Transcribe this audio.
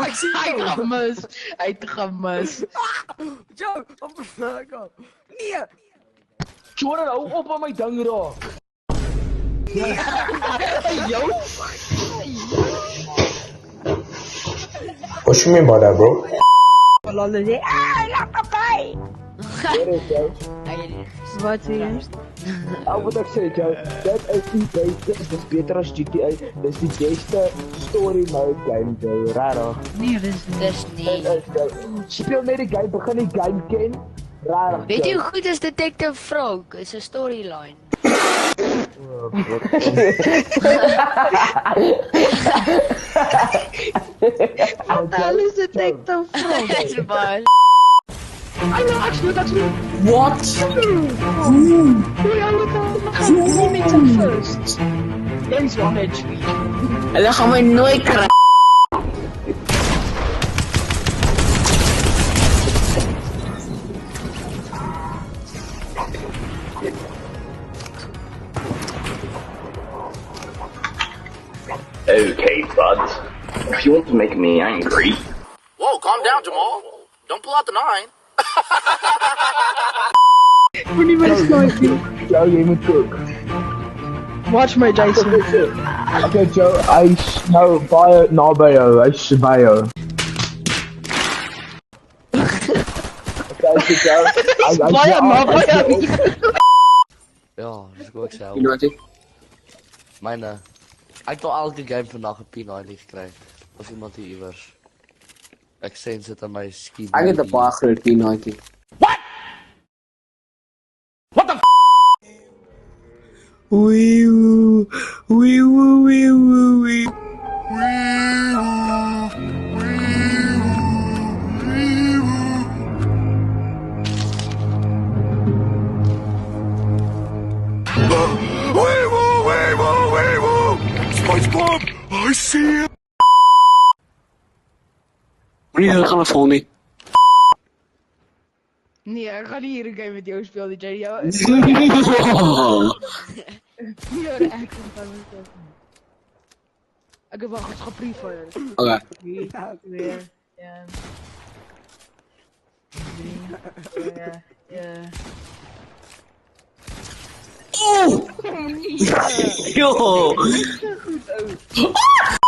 Ik zie Hij jou. gemis. Hij gemis. Joe, op de vlag. Nee. Jordan, hou op aan my ding daar. Yo. What you mean by that, bro? Lolly zei, laat me bij. Wat zie je? Wat ek sê, Joe, dit is die beste, dit is beter as GTA, dit is die beste story mode game, Joe, rarig. Nee, dis nie. Speel net die game, begin die game ken, rarig. Weet jy hoe goed is Detective Frog? Is 'n storyline. Alles Detective Frog. Dis baie. I know, actually. What? Who makes him first? There's one HP. Hulle gaan my nooit kry. Okay, buds. If you want to make me angry, Whoa, calm down, Jamal. Don't pull out the 9. Moenie my snipe. Joe, jy moet kook. Watch my Jason. Okay, Joe, hy's nou baie naby jou, hy's by jou. Okay, so Joe, Baie naby jou. Ja, dis ek ook self. P90. Myne. Ek het al elke game vandag 'n P90 gekry. Of iemand hier iewers. Ek sien dit aan my ski. Ek het 'n baie groot P90. Wee woo. Wee woo wee woo wee. SpongeBob, I see you. Moenie dit gaan vol nie. Nee, ek gaan nie hier 'n game met jou speel, die JD. Ja, ek kan nie. Ek wag, ek gaan pre-fire. Okay. Weer. Ja. Ja. Yo! Goed ou.